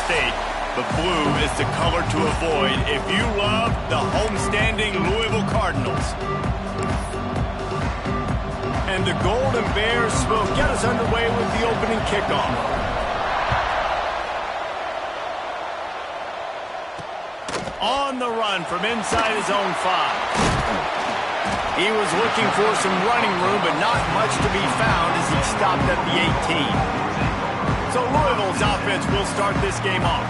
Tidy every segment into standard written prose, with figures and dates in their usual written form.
state, but blue is the color to avoid if you love the homestanding Louisville Cardinals. And the Golden Bears will get us underway with the opening kickoff. On the run from inside his own 5. He was looking for some running room, but not much to be found as he stopped at the 18. So Louisville's offense will start this game off.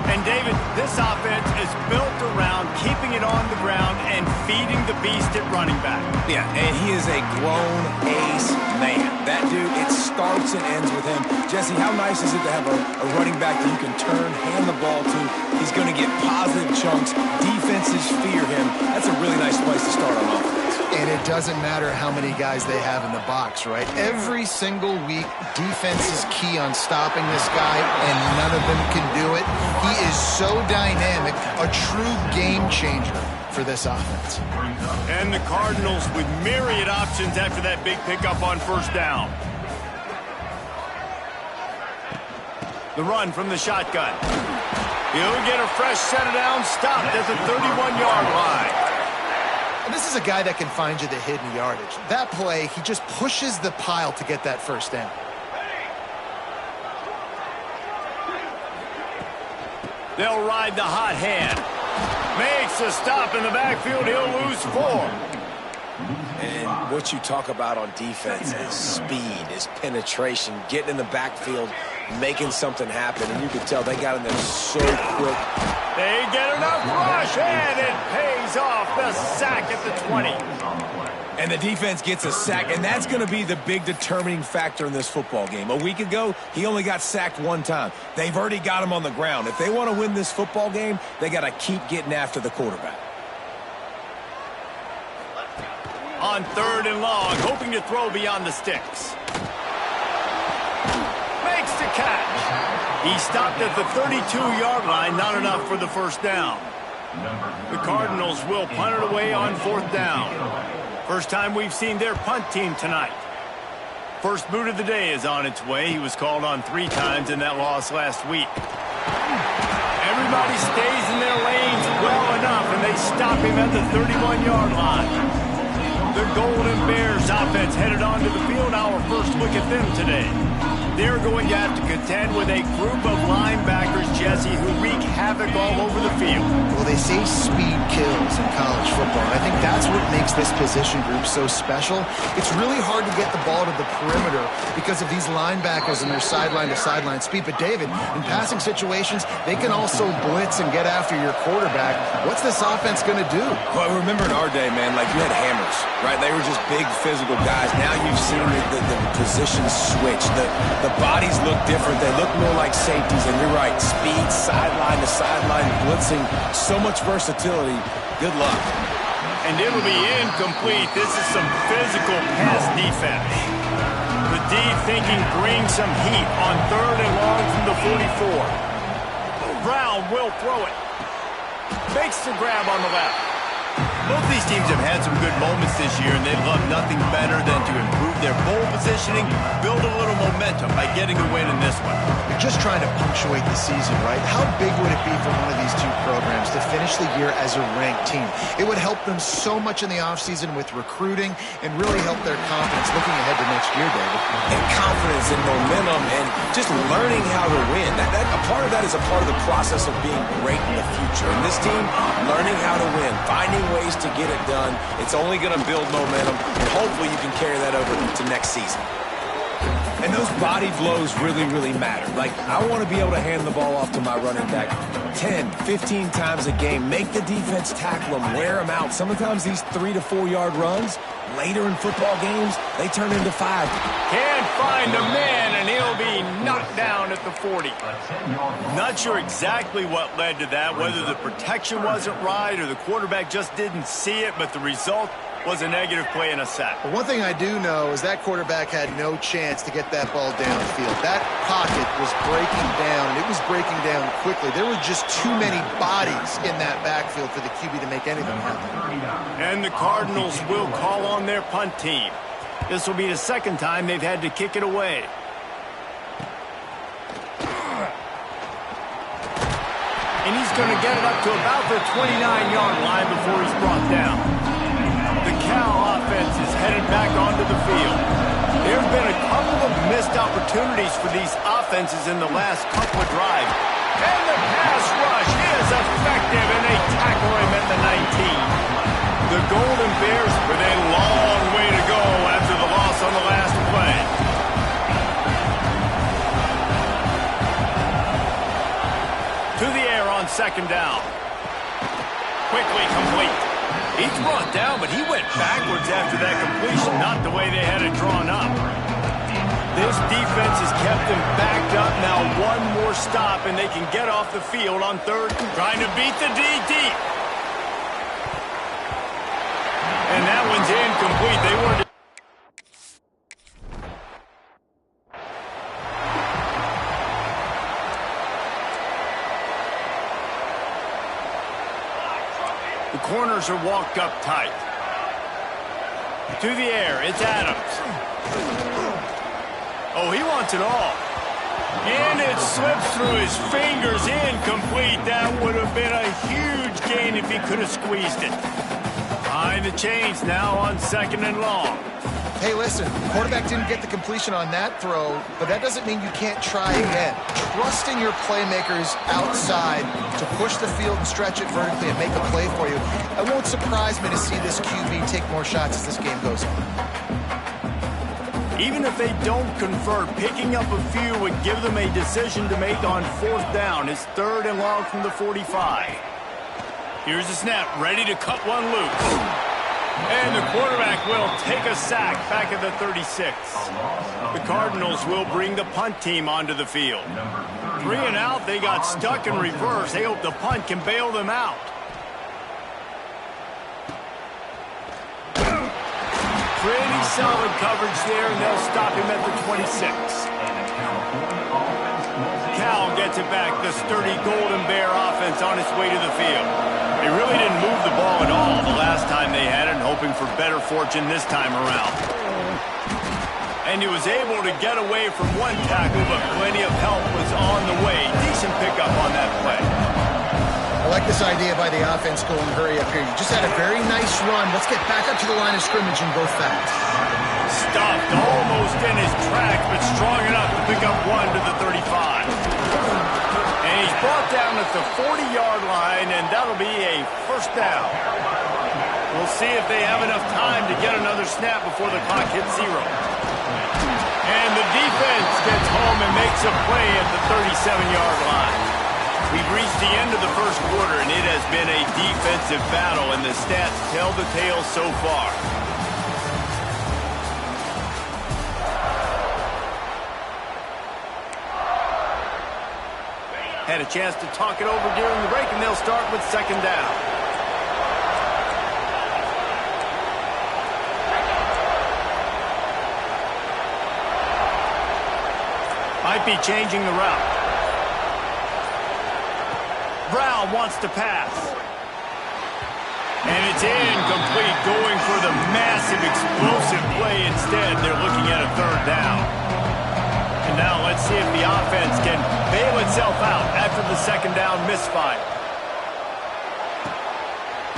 And David, this offense is built around keeping it on the ground and feeding the beast at running back. Yeah, and he is a grown ace man. That dude, it starts and ends with him. Jesse, how nice is it to have a running back that you can turn, hand the ball to? He's going to get positive chunks. Defenses fear him. That's a really nice place to start on offense. And it doesn't matter how many guys they have in the box, right? Every single week, defense is key on stopping this guy, and none of them can do it. He is so dynamic, a true game changer for this offense. And the Cardinals with myriad options after that big pickup on first down. The run from the shotgun. He'll get a fresh set of down, stopped at the 31-yard line. And this is a guy that can find you the hidden yardage. That play, he just pushes the pile to get that first down. They'll ride the hot hand. Makes a stop in the backfield. He'll lose 4. And what you talk about on defense is speed, is penetration, getting in the backfield, making something happen. And you can tell they got in there so quick. They get enough rush, and it pays off. The sack at the 20. And the defense gets a sack, and that's going to be the big determining factor in this football game. A week ago, he only got sacked 1 time. They've already got him on the ground. If they want to win this football game, they got to keep getting after the quarterback. On 3rd and long, hoping to throw beyond the sticks. Makes the catch. He stopped at the 32-yard line, not enough for the first down. The Cardinals will punt it away on 4th down. First time we've seen their punt team tonight. First boot of the day is on its way. He was called on 3 times in that loss last week. Everybody stays in their lanes well enough, and they stop him at the 31-yard line. The Golden Bears offense headed onto the field. Our first look at them today. They're going to have to contend with a group of linebackers, Jesse, who wreak havoc all over the field. Well, they say speed kills in college football. I think that's what makes this position group so special. It's really hard to get the ball to the perimeter because of these linebackers and their sideline-to-sideline speed. But, David, in passing situations, they can also blitz and get after your quarterback. What's this offense going to do? Well, remember in our day, man, like you had hammers, right? They were just big physical guys. Now you've seen the positions switch. The bodies look different. They look more like safeties. And you're right, speed, sideline to sideline, blitzing, so much versatility. Good luck. And it'll be incomplete. This is some physical pass defense. The D thinking bring some heat on 3rd and long from the 44. Brown will throw it. Makes the grab on the left. Both these teams have had some good moments this year, and they'd love nothing better than to improve their bowl positioning, build a little momentum by getting a win in this one. You're just trying to punctuate the season, right? How big would it be for one of these two programs to finish the year as a ranked team? It would help them so much in the offseason with recruiting and really help their confidence looking ahead to next year, David. And confidence and momentum and just learning how to win. A part of that is a part of the process of being great in the future. And this team, learning how to win, finding ways to get it done. It's only going to build momentum, and hopefully you can carry that over to next season. And those body blows really, really matter. Like, I want to be able to hand the ball off to my running back 10, 15 times a game. Make the defense tackle them, wear them out. Sometimes these 3 to 4 yard runs, later in football games, they turn into 5. Can't find a man, and he'll be knocked down at the 40. Not sure exactly what led to that, whether the protection wasn't right or the quarterback just didn't see it, but the result was a negative play and a sack. But one thing I do know is that quarterback had no chance to get that ball downfield. That pocket was breaking down, and it was breaking down quickly. There were just too many bodies in that backfield for the QB to make anything happen. And the Cardinals will call on their punt team. This will be the second time they've had to kick it away. And he's going to get it up to about the 29-yard line before he's brought down. The Cal offense is headed back onto the field. There have been a couple of missed opportunities for these offenses in the last couple of drives. And the pass rush is effective, and they tackle him at the 19. The Golden Bears with a long way to go after the loss on the last play. To the air on second down. Quickly complete. He's brought down, but he went backwards after that completion, not the way they had it drawn up. This defense has kept them backed up. Now one more stop, and they can get off the field on third. Trying to beat the D deep. And that one's incomplete. They were... The corners are walked up tight. To the air, it's Adams. Oh, he wants it all. And it slips through his fingers, incomplete. That would have been a huge gain if he could have squeezed it. Behind the chains now on second and long. Hey, listen, the quarterback didn't get the completion on that throw, but that doesn't mean you can't try again. Trusting your playmakers outside to push the field and stretch it vertically and make a play for you. It won't surprise me to see this QB take more shots as this game goes on. Even if they don't convert, picking up a few would give them a decision to make on fourth down. It's third and long from the 45. Here's the snap, ready to cut one loose. And the quarterback will take a sack back at the 36. The Cardinals will bring the punt team onto the field. 3 and out, they got stuck in reverse. They hope the punt can bail them out. Pretty solid coverage there, and they'll stop him at the 26. Cal gets it back, the sturdy Golden Bear offense on its way to the field. They really didn't move the ball at all the last time they had it, hoping for better fortune this time around. And he was able to get away from one tackle, but plenty of help was on the way. Decent pickup on that play. I like this idea by the offense going hurry up here. You just had a very nice run. Let's get back up to the line of scrimmage and go fast. Stopped almost in his tracks, but strong enough to pick up one to the 35. And he's brought down at the 40-yard line, and that'll be a first down. We'll see if they have enough time to get another snap before the clock hits 0. And the defense gets home and makes a play at the 37-yard line. We've reached the end of the first quarter, and it has been a defensive battle, and the stats tell the tale so far. Had a chance to talk it over during the break, and they'll start with second down. Might be changing the route. Brown wants to pass. And it's incomplete, going for the massive explosive play instead. They're looking at a third down. And now let's see if the offense can bail itself out after the second down misfire.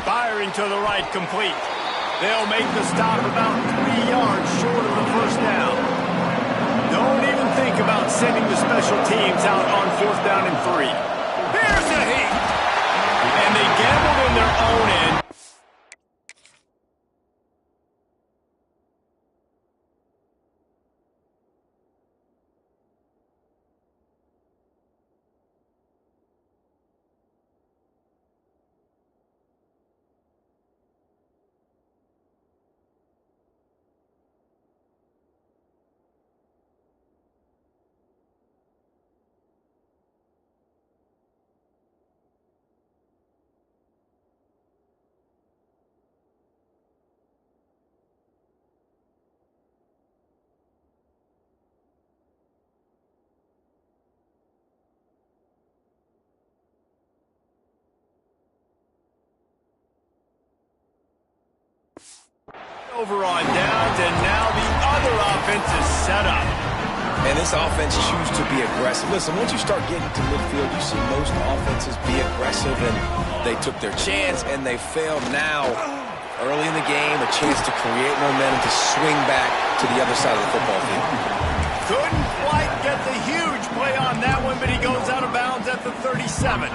Firing to the right, complete. They'll make the stop about 3 yards short of the first down. Don't even think about sending the special teams out on fourth down and 3. Here's a hit. And they gambled in their own end. Over on downs, and now the other offense is set up. And this offense chooses to be aggressive. Listen, once you start getting to midfield, you see most offenses be aggressive, and they took their chance, and they failed. Now, early in the game, a chance to create momentum to swing back to the other side of the football field. Couldn't quite get the huge play on that one, but he goes out of bounds at the 37.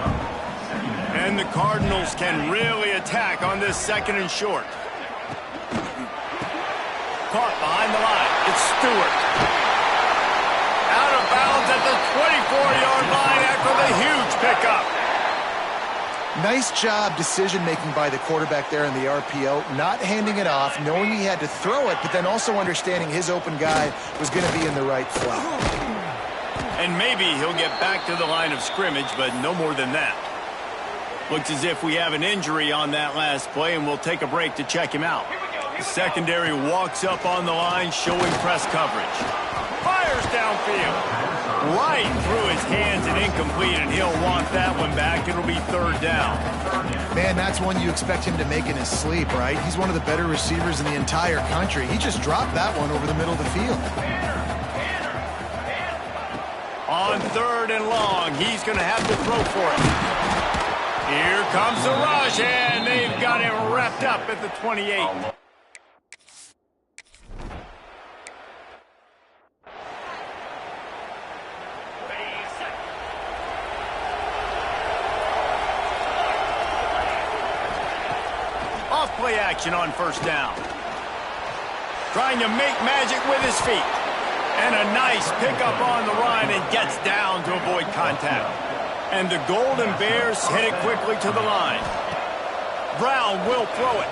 And the Cardinals can really attack on this 2nd and short. Caught behind the line. It's Stewart. Out of bounds at the 24-yard line after the huge pickup. Nice job decision-making by the quarterback there in the RPO, not handing it off, knowing he had to throw it, but then also understanding his open guy was going to be in the right flat. And maybe he'll get back to the line of scrimmage, but no more than that. Looks as if we have an injury on that last play, and we'll take a break to check him out. The secondary walks up on the line, showing press coverage. Fires downfield. Right through his hands and incomplete, and he'll want that one back. It'll be 3rd down. Man, that's one you expect him to make in his sleep, right? He's one of the better receivers in the entire country. He just dropped that one over the middle of the field. On 3rd and long, he's going to have to throw for it. Here comes the rush, and they've got him wrapped up at the 28. Play action on 1st down. Trying to make magic with his feet. And a nice pickup on the run, and gets down to avoid contact. And the Golden Bears hit it quickly to the line. Brown will throw it.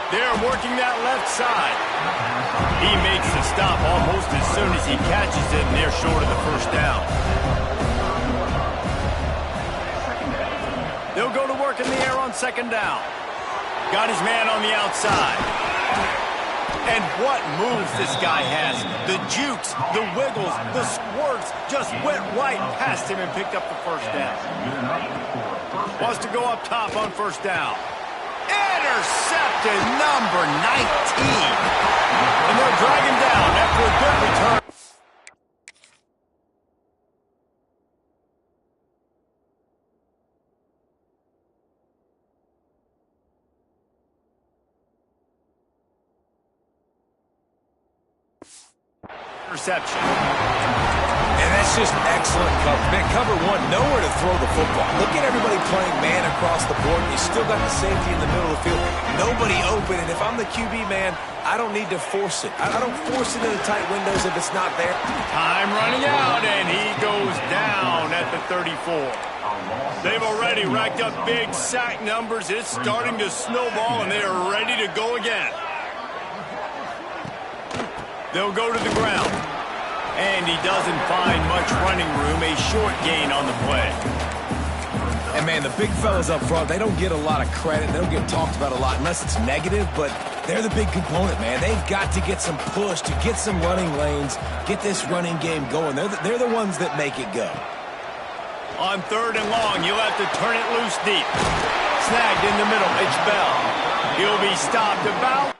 They're working that left side. He makes the stop almost as soon as he catches it, and they're short of the 1st down. They'll go to work in the air on 2nd down. Got his man on the outside. And what moves this guy has. The jukes, the wiggles, the squirts just went right past him and picked up the 1st down. Wants to go up top on 1st down. Intercepted, number 19. And they'll drag him down after a good return. Interception. And that's just excellent cover. Man, cover 1, nowhere to throw the football. Look at everybody playing man across the board. You still got the safety in the middle of the field. Nobody open. And if I'm the QB, man, I don't need to force it. I don't force it into tight windows if it's not there. Time running out, and he goes down at the 34. They've already racked up big sack numbers. It's starting to snowball, and they are ready to go again. They'll go to the ground. And he doesn't find much running room. A short gain on the play. And, man, the big fellas up front, they don't get a lot of credit. They don't get talked about a lot unless it's negative, but they're the big component, man. They've got to get some push, to get some running lanes, get this running game going. They're the ones that make it go. On 3rd and long, you'll have to turn it loose deep. Snagged in the middle. It's Bell. He'll be stopped about.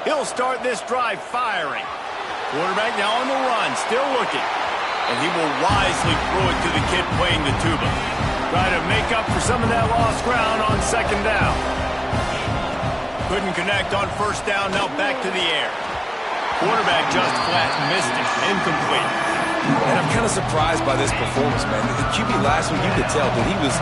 He'll start this drive firing. Quarterback now on the run, still looking. And he will wisely throw it to the kid playing the tuba. Try to make up for some of that lost ground on 2nd down. Couldn't connect on 1st down, now back to the air. Quarterback just flat missed it, incomplete. And I'm kind of surprised by this performance, man. The QB last week, you could tell that he was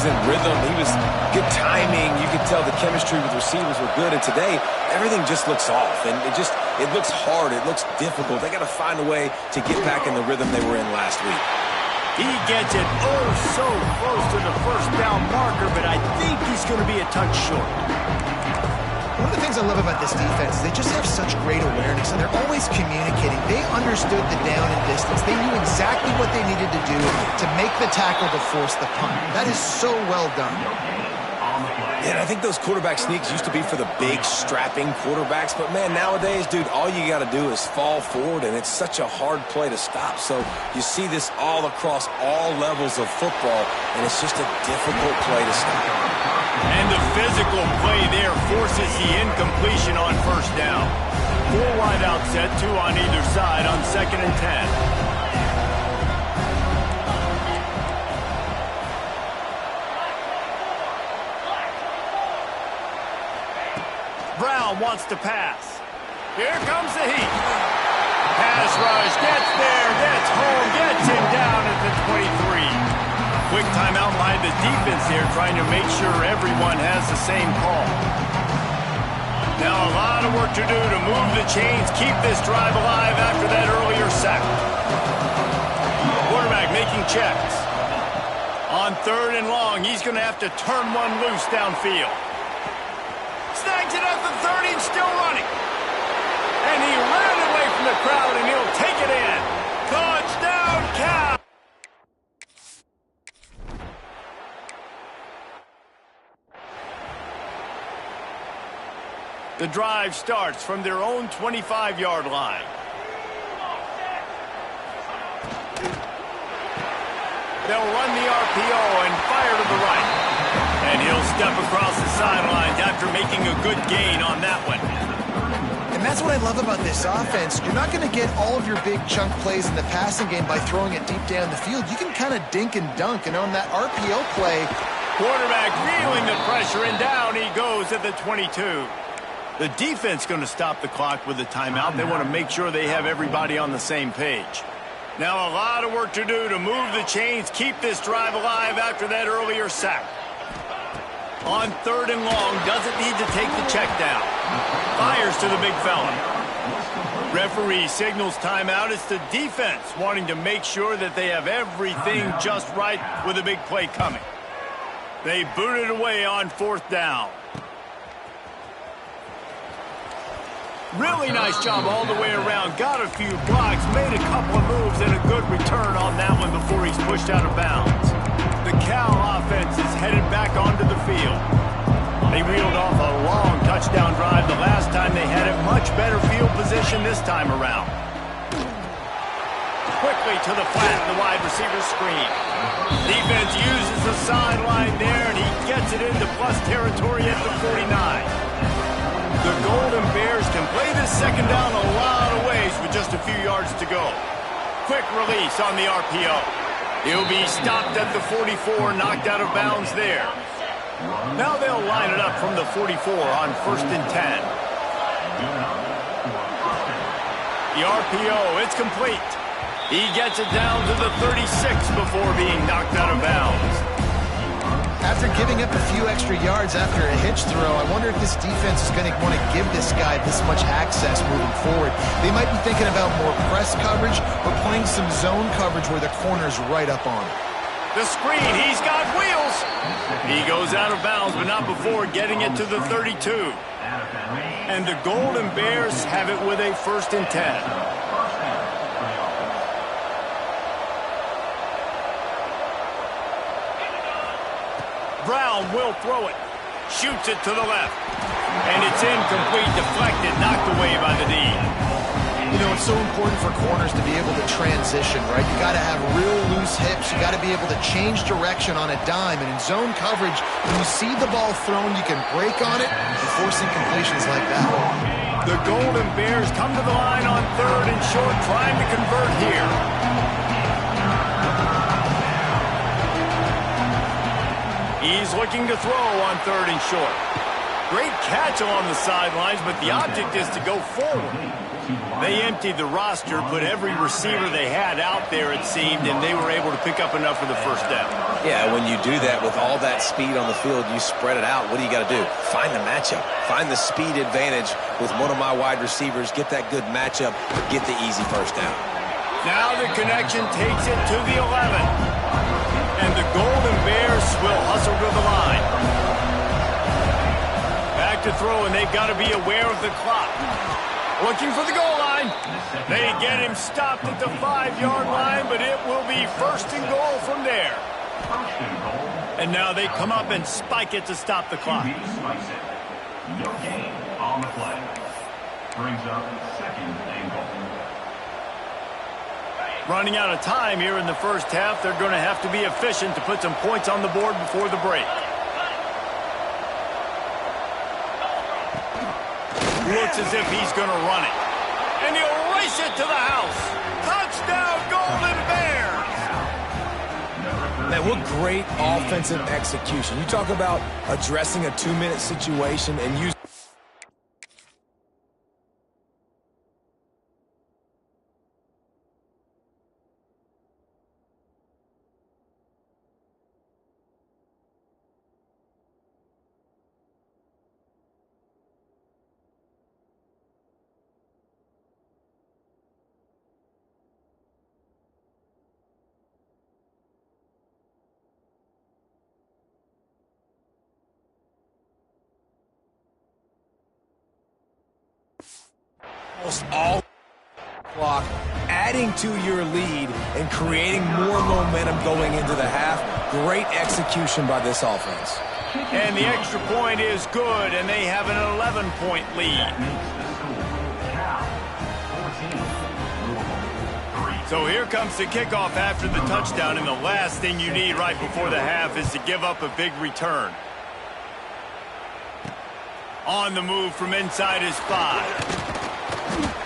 in rhythm. He was good timing. You could tell the chemistry with receivers were good. And today, everything just looks off. And it looks hard. It looks difficult. They got to find a way to get back in the rhythm they were in last week. He gets it oh so close to the 1st down marker, but I think he's going to be a touch short. One of the things I love about this defense is they just have such great awareness, and they're always communicating. They understood the down and distance. They knew exactly what they needed to do to make the tackle to force the punt. That is so well done. And I think those quarterback sneaks used to be for the big, strapping quarterbacks. But, man, nowadays, dude, all you got to do is fall forward, and it's such a hard play to stop. So you see this all across all levels of football, and it's just a difficult play to stop. And the physical play there forces the incompletion on first down. 4 wide out set, 2 on either side on 2nd and 10. Brown wants to pass. Here comes the heat. Pass rush, gets there, gets home, gets him down at the 23. Quick timeout by the defense here, trying to make sure everyone has the same call. Now a lot of work to do to move the chains, keep this drive alive after that earlier sack. Quarterback making checks. On 3rd and long, he's going to have to turn one loose downfield. Snags it at the 30 and still running. And he ran away from the crowd, and he'll take it in. Touchdown, Cal! The drive starts from their own 25-yard line. They'll run the RPO and fire to the right. And he'll step across the sidelines after making a good gain on that one. And that's what I love about this offense. You're not going to get all of your big chunk plays in the passing game by throwing it deep down the field. You can kind of dink and dunk. And on that RPO play, quarterback feeling the pressure, and down he goes at the 22. The defense going to stop the clock with a timeout. They want to make sure they have everybody on the same page. Now a lot of work to do to move the chains, keep this drive alive after that earlier sack. On 3rd and long, doesn't need to take the check down. Fires to the big fella. Referee signals timeout. It's the defense wanting to make sure that they have everything just right with a big play coming. They boot it away on 4th down. Really nice job all the way around. Got a few blocks, made a couple of moves, and a good return on that one before he's pushed out of bounds. The Cal offense is headed back onto the field. They reeled off a long touchdown drive the last time they had it. Much better field position this time around. Quickly to the flat, the wide receiver screen. Defense uses the sideline there, and he gets it into plus territory at the 49. The Golden Bears can play this second down a lot of ways with just a few yards to go. Quick release on the RPO. He'll be stopped at the 44, knocked out of bounds there. Now they'll line it up from the 44 on 1st and 10. The RPO, it's complete. He gets it down to the 36 before being knocked out of bounds. after giving up a few extra yards after a hitch throw, I wonder if this defense is going to want to give this guy this much access moving forward. They might be thinking about more press coverage or playing some zone coverage where the corner's right up on him. The screen, he's got wheels. He goes out of bounds, but not before getting it to the 32. And the Golden Bears have it with a 1st and 10. Brown will throw it. Shoots it to the left. And it's incomplete, deflected, knocked away by the D. You know, it's so important for corners to be able to transition, right? You got to have real loose hips. You got to be able to change direction on a dime. And in zone coverage, when you see the ball thrown, you can break on it and force incompletions like that. The Golden Bears come to the line on 3rd and short, trying to convert here. He's looking to throw on 3rd and short. Great catch along the sidelines, but the object is to go forward. They emptied the roster, put every receiver they had out there, it seemed, and they were able to pick up enough for the 1st down. Yeah, when you do that with all that speed on the field, you spread it out. What do you got to do? Find the matchup. Find the speed advantage with one of my wide receivers. Get that good matchup. Get the easy 1st down. Now the connection takes it to the 11. And the Golden Bears will hustle to the line. Back to throw, and they've got to be aware of the clock. Looking for the goal line. They get him stopped at the 5-yard line, but it will be 1st and goal from there. And now they come up and spike it to stop the clock. No gain on the play. Brings up second and goal. Running out of time here in the first half. They're going to have to be efficient to put some points on the board before the break. Looks as if he's going to run it. And he'll race it to the house. Touchdown, Golden Bears! Man, what great offensive execution. You talk about addressing a 2-minute situation and using almost all clock, adding to your lead and creating more momentum going into the half. Great execution by this offense. And the extra point is good, and they have an 11-point lead. So here comes the kickoff after the touchdown, and the last thing you need right before the half is to give up a big return. On the move from inside his 5.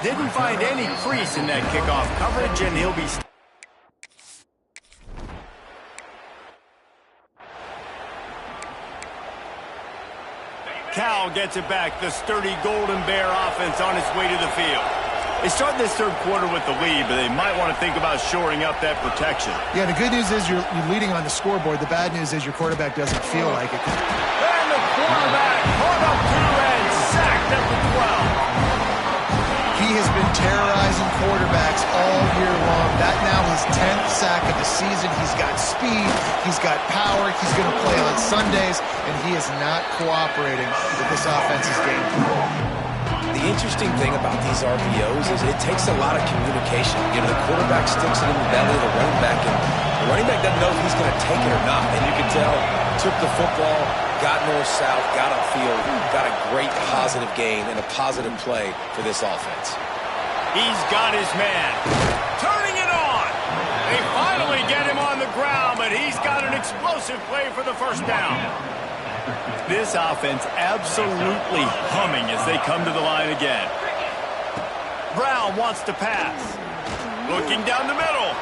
Didn't find any crease in that kickoff coverage, and he'll be... Cal gets it back. The sturdy Golden Bear offense on its way to the field. They start this third quarter with the lead, but they might want to think about shoring up that protection. Yeah, the good news is you're leading on the scoreboard. The bad news is your quarterback doesn't feel like it. And the quarterback caught up to and sacked at the 12. He has been terrorizing quarterbacks all year long. That now his 10th sack of the season. He's got speed. He's got power. He's going to play on Sundays, and he is not cooperating with this offense's game. The interesting thing about these RPOs is it takes a lot of communication. You know, the quarterback sticks it in the belly of the running back, and the running back doesn't know if he's going to take it or not. And you can tell, took the football, got north-south, got upfield, got a great positive gain and a positive play for this offense. He's got his man. Turning it on. They finally get him on the ground, but he's got an explosive play for the first down. This offense absolutely humming as they come to the line again. Brown wants to pass. Looking down the middle.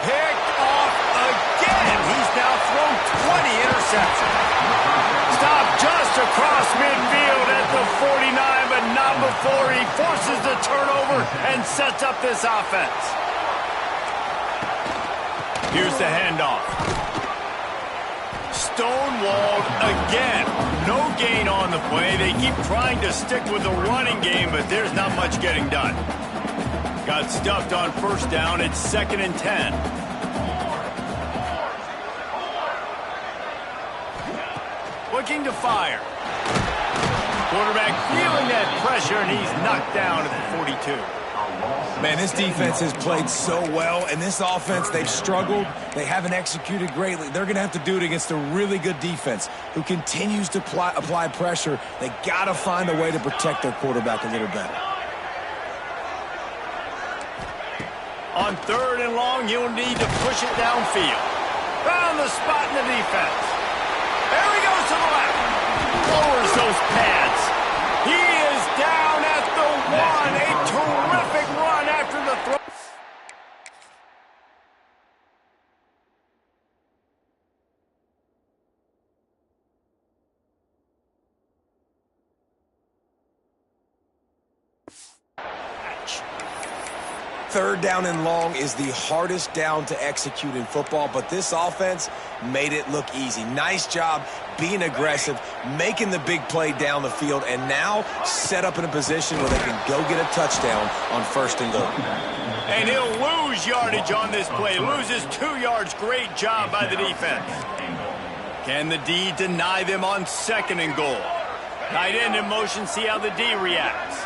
Picked off again. He's now thrown 20 interceptions. Stopped just across midfield at the 49, but not before he forces the turnover and sets up this offense. Here's the handoff. Stonewalled again. No gain on the play. They keep trying to stick with the running game, but there's not much getting done. Got stuffed on first down. It's 2nd and 10. Looking to fire. Quarterback feeling that pressure, and he's knocked down at the 42. Man, this defense has played so well, and this offense, they've struggled. They haven't executed greatly. They're going to have to do it against a really good defense who continues to apply pressure. They got to find a way to protect their quarterback a little better. On 3rd and long, you'll need to push it downfield. Found the spot in the defense. There he goes to the left. Lowers those pads. He is down at the 1. A terrific run after the throw. Third down and long is the hardest down to execute in football, but this offense made it look easy. Nice job being aggressive, making the big play down the field, and now set up in a position where they can go get a touchdown on 1st and goal. And he'll lose yardage on this play. Loses 2 yards. Great job by the defense. Can the D deny them on 2nd and goal? Tight end in motion, see how the D reacts.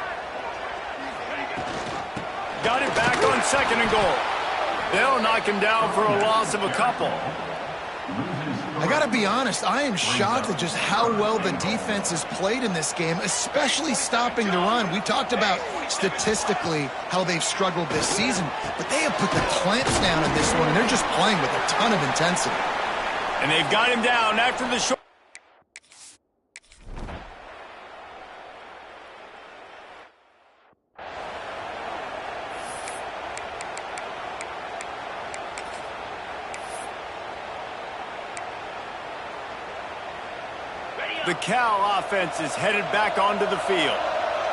Got it back on 2nd and goal. They'll knock him down for a loss of a couple. I got to be honest, I am shocked at just how well the defense has played in this game, especially stopping the run. We talked about statistically how they've struggled this season, but they have put the clamps down in this one, and they're just playing with a ton of intensity. And they've got him down after the short. The Cal offense is headed back onto the field.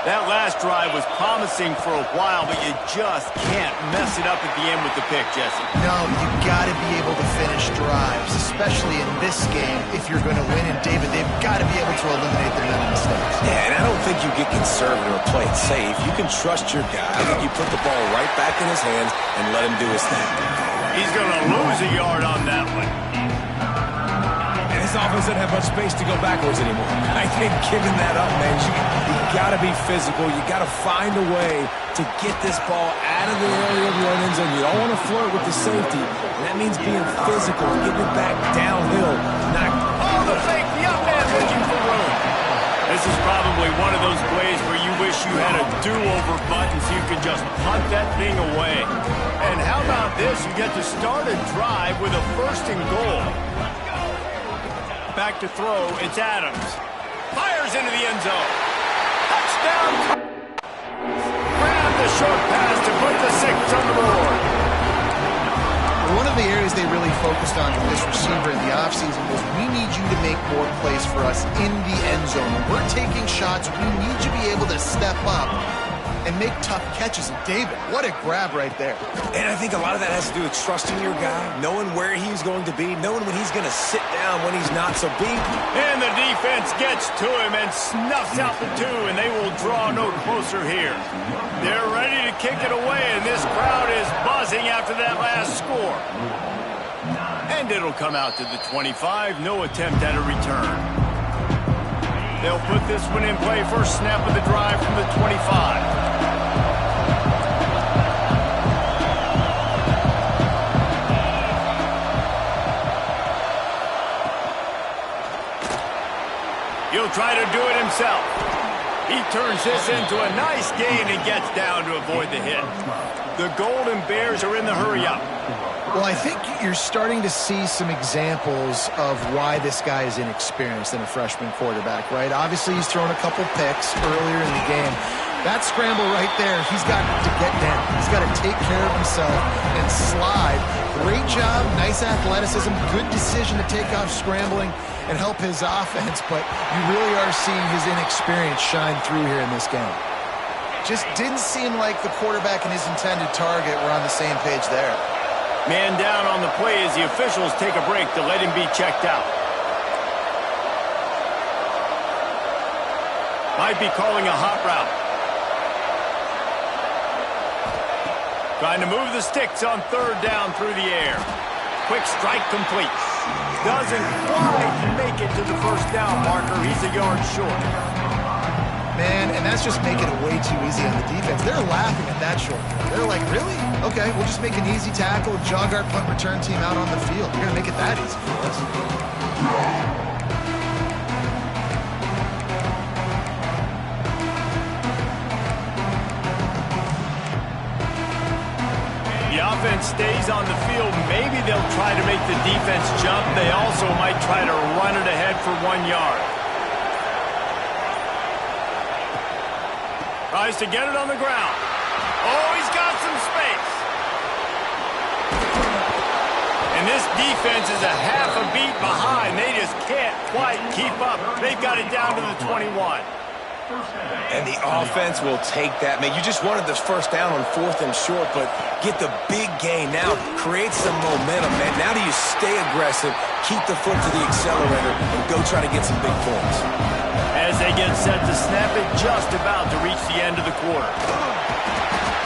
That last drive was promising for a while, but you just can't mess it up at the end with the pick, Jesse. No, you got to be able to finish drives, especially in this game if you're going to win. And David, they've got to be able to eliminate their mental mistakes. Yeah, and I don't think you get conservative or play it safe. You can trust your guy. I think you put the ball right back in his hands and let him do his thing. He's going to lose a yard on that one. This offense doesn't have much space to go backwards anymore. I think giving that up, man, you got to be physical. You got to find a way to get this ball out of the area of your own end zone. You don't want to flirt with the safety, and that means being physical and getting it back downhill. Oh, the fake, the up man looking for room. This is probably one of those plays where you wish you had a do-over button so you could just punt that thing away. And how about this? You get to start a drive with a 1st and goal. Back to throw, it's Adams. Fires into the end zone. Touchdown! Grab the short pass to put the 6 on the board. One of the areas they really focused on with this receiver in the offseason was we need you to make more plays for us in the end zone. When we're taking shots, we need you to be able to step up and make tough catches. And David, what a grab right there. And I think a lot of that has to do with trusting your guy, knowing where he's going to be, knowing when he's going to sit down, when he's not. So And the defense gets to him and snuffs out the 2, and they will draw no closer here. They're ready to kick it away, and this crowd is buzzing after that last score. And it'll come out to the 25, no attempt at a return. They'll put this one in play, first snap of the drive from the 25. He'll try to do it himself. He turns this into a nice gain and gets down to avoid the hit. The Golden Bears are in the hurry-up. Well, I think you're starting to see some examples of why this guy is inexperienced in a freshman quarterback, right? Obviously, he's thrown a couple picks earlier in the game. That scramble right there, he's got to get down. He's got to take care of himself and slide. Great job, nice athleticism, good decision to take off scrambling and help his offense, but you really are seeing his inexperience shine through here in this game. Just didn't seem like the quarterback and his intended target were on the same page there. Man down on the play as the officials take a break to let him be checked out. Might be calling a hot route. Trying to move the sticks on 3rd down through the air. Quick strike complete. Doesn't quite make it to the 1st down marker. He's a yard short. Man, and that's just making it way too easy on the defense. They're laughing at that short. They're like, really? Okay, we'll just make an easy tackle and jog our punt return team out on the field. You're going to make it that easy for us. The offense stays on the field. Maybe they'll try to make the defense jump. They also might try to run it ahead for 1 yard. Tries to get it on the ground. Oh, he's got some space. And this defense is a half a beat behind. They just can't quite keep up. They've got it down to the 21. And the offense will take that. Man, you just wanted this 1st down on 4th and short, but get the big gain now. Create some momentum, man. Now do you stay aggressive, keep the foot to the accelerator, and go try to get some big points. As they get set to snap it, just about to reach the end of the quarter.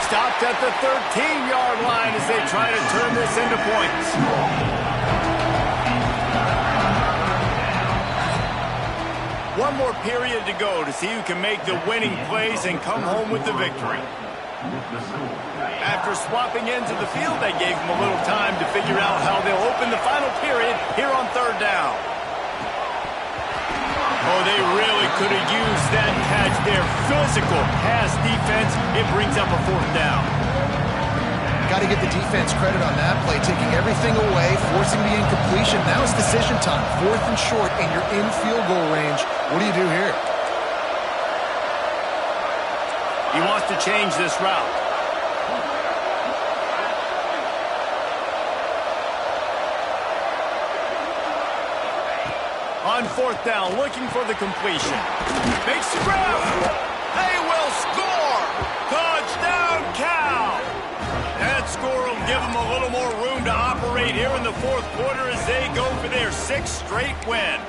Stopped at the 13-yard line as they try to turn this into points. One more period to go to see who can make the winning plays and come home with the victory. The score. After swapping into the field, they gave him a little time to figure out how they'll open the final period here on third down. Oh, they really could have used that catch there. Physical pass defense. It brings up a fourth down. Got to give the defense credit on that play, taking everything away, forcing the incompletion. Now it's decision time. Fourth and short, and you're in field goal range. What do you do here? He wants to change this route. On fourth down, looking for the completion. Makes the grab. They will score. Touchdown, Cal. That score will give them a little more room to operate here in the fourth quarter as they go for their sixth straight win.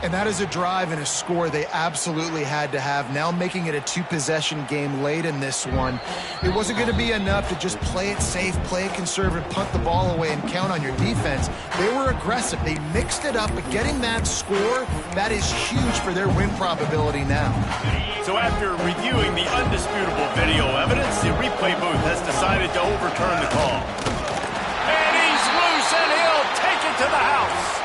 And that is a drive and a score they absolutely had to have. Now making it a two-possession game late in this one. It wasn't going to be enough to just play it safe, play it conservative, punt the ball away, and count on your defense. They were aggressive. They mixed it up, but getting that score, that is huge for their win probability now. So after reviewing the undisputable video evidence, the replay booth has decided to overturn the call. And he's loose, and he'll take it to the house.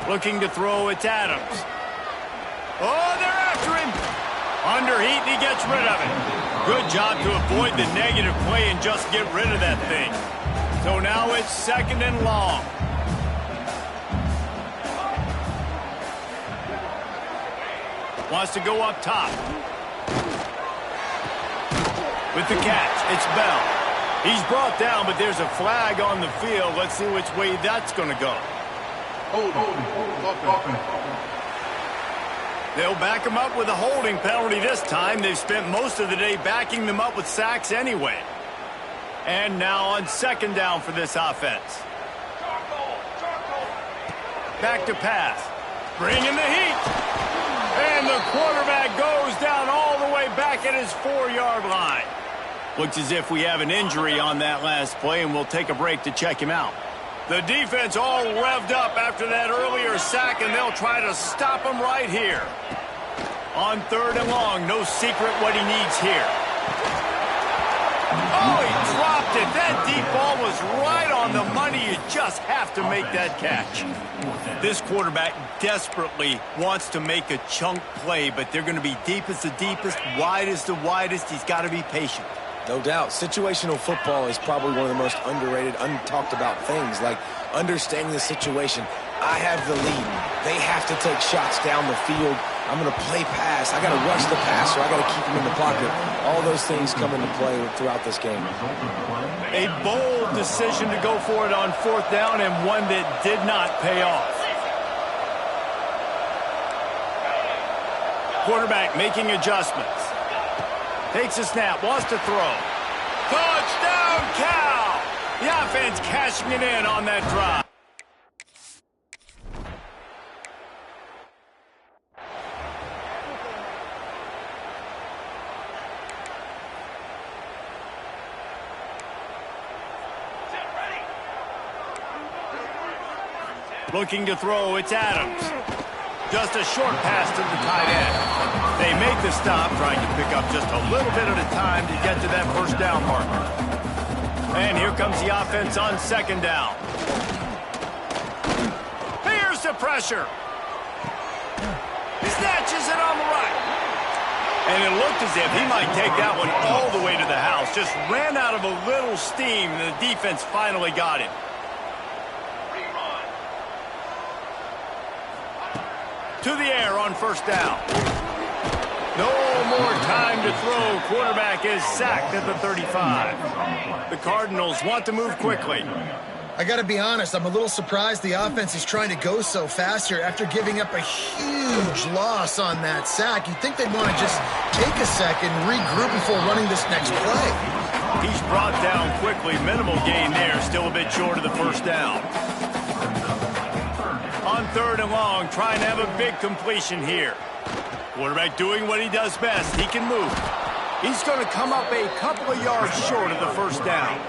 Looking to throw, it's Adams. Oh, they're after him. Under heat, and he gets rid of it. Good job to avoid the negative play and just get rid of that thing. So now it's second and long. Wants to go up top. With the catch, it's Bell. He's brought down, but there's a flag on the field. Let's see which way that's going to go. They'll back him up with a holding penalty this time. They've spent most of the day backing them up with sacks anyway. And now on second down for this offense. Back to pass. Bringing the heat. And the quarterback goes down all the way back at his 4-yard line. Looks as if we have an injury on that last play, and we'll take a break to check him out. The defense all revved up after that earlier sack, and they'll try to stop him right here. On third and long, no secret what he needs here. Oh, he dropped it. That deep ball was right on the money. You just have to make that catch. This quarterback desperately wants to make a chunk play, but they're going to be deep as the deepest, wide as the widest. He's got to be patient. No doubt. Situational football is probably one of the most underrated, untalked about things, like understanding the situation. I have the lead. They have to take shots down the field. I'm going to play pass. I got to rush the passer. I got to keep him in the pocket. All those things come into play throughout this game. A bold decision to go for it on fourth down, and one that did not pay off. Quarterback making adjustments. Takes a snap, wants to throw. Touchdown, Cal! The offense cashing it in on that drive. Looking to throw, it's Adams. Just a short pass to the tight end. They make the stop, trying to pick up just a little bit at a time to get to that first down marker. And here comes the offense on second down. Here's the pressure. He snatches it on the right. And it looked as if he might take that one all the way to the house. Just ran out of a little steam, and the defense finally got him. To the air on first down. No more time to throw. Quarterback is sacked at the 35. The Cardinals want to move quickly. I got to be honest, I'm a little surprised the offense is trying to go so fast here after giving up a huge loss on that sack. You'd think they'd want to just take a second, regroup before running this next play. He's brought down quickly. Minimal gain there. Still a bit short of the first down. On third and long, trying to have a big completion here. Quarterback doing what he does best. He can move. He's going to come up a couple of yards short of the first down.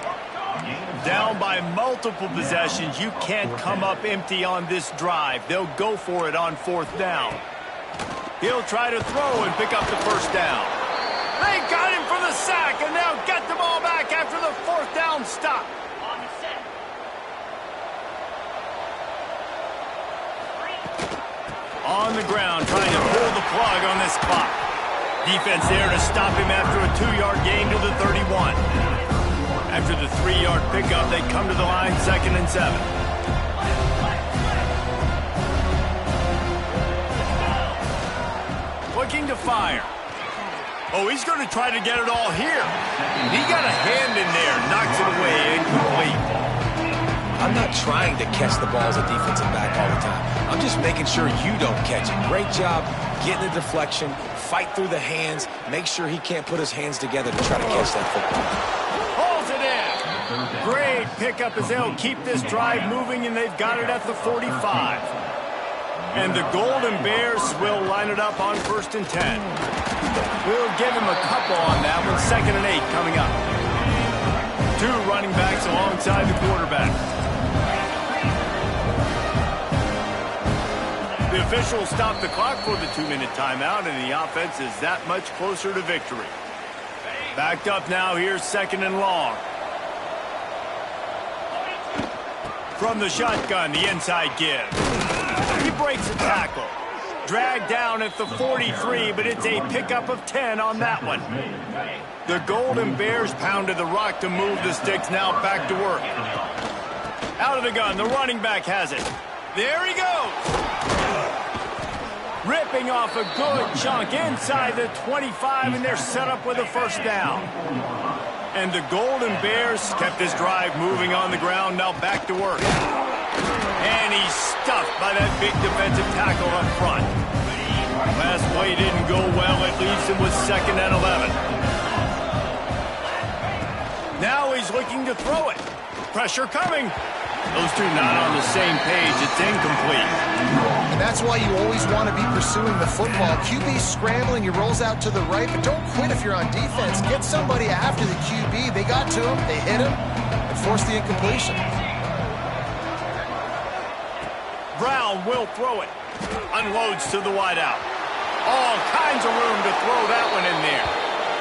Down by multiple possessions. You can't come up empty on this drive. They'll go for it on fourth down. He'll try to throw and pick up the first down. They got him for the sack, and they'll get the ball back after the fourth down stop. On the ground, trying to pull the plug on this clock. Defense there to stop him after a 2-yard gain to the 31. After the 3-yard pickup, they come to the line, 2nd and 7. Looking to fire. Oh, he's going to try to get it all here. He got a hand in there, knocks it away, incomplete. I'm not trying to catch the ball as a defensive back all the time. I'm just making sure you don't catch it. Great job getting the deflection, fight through the hands, make sure he can't put his hands together to try to catch that football. Pulls it in. Great pickup as they'll keep this drive moving, and they've got it at the 45. And the Golden Bears will line it up on 1st and 10. We'll give him a couple on that one. 2nd and 8 coming up. 2 running backs alongside the quarterback. The officials stop the clock for the 2-minute timeout, and the offense is that much closer to victory. Backed up now, here's 2nd and long. From the shotgun, the inside give. He breaks a tackle. Dragged down at the 43, but it's a pickup of 10 on that one. The Golden Bears pounded the rock to move the sticks, now back to work. Out of the gun, the running back has it. There he goes. Ripping off a good chunk inside the 25, and they're set up with a first down. And the Golden Bears kept this drive moving on the ground, now back to work. And he's stuffed by that big defensive tackle up front. Last play didn't go well. It leaves him with 2nd and 11. Now he's looking to throw it. Pressure coming. Those two not on the same page. It's incomplete. And that's why you always want to be pursuing the football. QB's scrambling, he rolls out to the right, but don't quit if you're on defense. Get somebody after the QB. They got to him, they hit him, and forced the incompletion. Brown will throw it. Unloads to the wideout. All kinds of room to throw that one in there.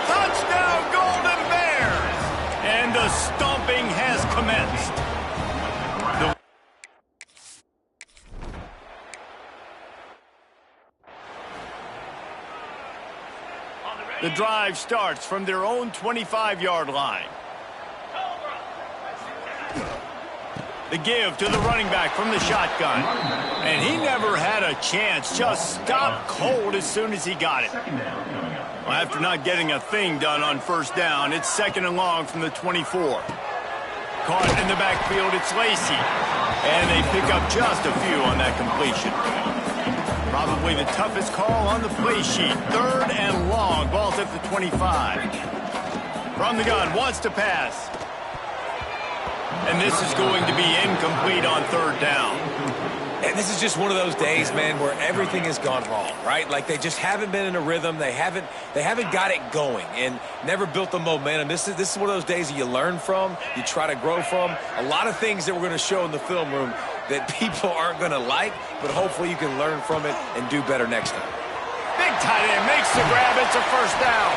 Touchdown, Golden Bears! And the stomping has commenced. The drive starts from their own 25-yard line. The give to the running back from the shotgun. And he never had a chance. Just stopped cold as soon as he got it. Well, after not getting a thing done on first down, it's 2nd and long from the 24. Caught in the backfield, it's Lacy. And they pick up just a few on that completion. Probably the toughest call on the play sheet. 3rd and long. Ball's at the 25. From the gun, wants to pass. And this is going to be incomplete on 3rd down. And this is just one of those days, man, where everything has gone wrong, right? Like they just haven't been in a rhythm. They haven't got it going and never built the momentum. This is one of those days that you learn from, you try to grow from. A lot of things that we're going to show in the film room that people aren't going to like, but hopefully you can learn from it and do better next time. Big tight end makes the grab. It's a first down.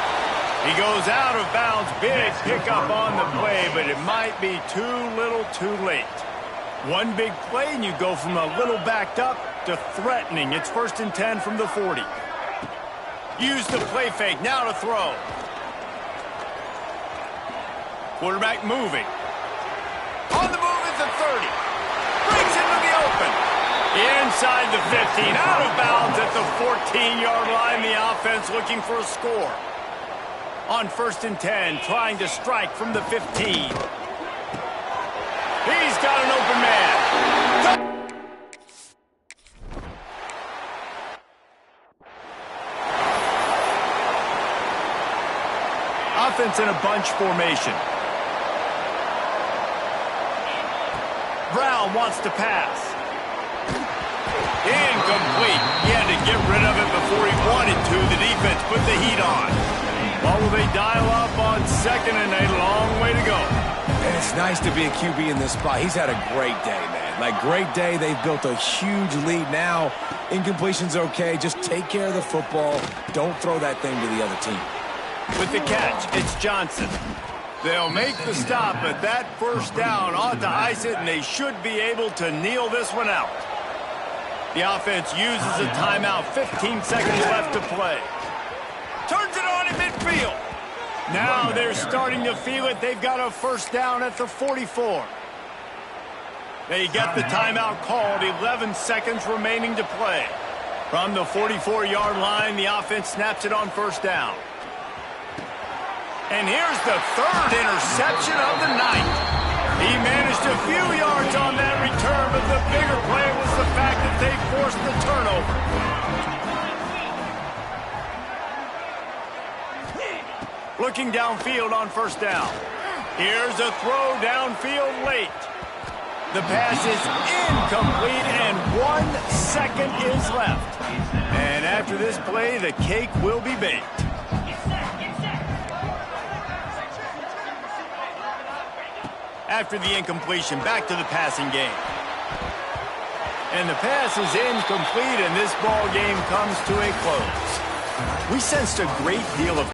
He goes out of bounds. Big pickup on the play, but it might be too little too late. One big play, and you go from a little backed up to threatening. It's 1st and 10 from the 40. Use the play fake. Now to throw. Quarterback moving. On the move at the 30. Brings into the open. Inside the 15. Out of bounds at the 14-yard line. The offense looking for a score. On 1st and 10, trying to strike from the 15. He's got an open man. Offense in a bunch formation. Brown wants to pass. Incomplete. He had to get rid of it before he wanted to. The defense put the heat on. Well, will they dive It's nice to be a QB in this spot. He's had a great day, man. Like, great day. They've built a huge lead now. Incompletion's okay. Just take care of the football. Don't throw that thing to the other team. With the catch, it's Johnson. They'll make the stop, but that first down ought to ice it, and they should be able to kneel this one out. The offense uses a timeout. 15 seconds left to play. Turns it on in midfield. Now they're starting to feel it. They've got a first down at the 44. They get the timeout called. 11 seconds remaining to play. From the 44-yard line, the offense snaps it on first down. And here's the third interception of the night. He managed a few yards on that return, but the bigger play was the fact that they forced the turnover. Looking downfield on first down. Here's a throw downfield late. The pass is incomplete, and 1 second is left. And after this play, the cake will be baked. After the incompletion, back to the passing game. And the pass is incomplete, and this ball game comes to a close. We sensed a great deal of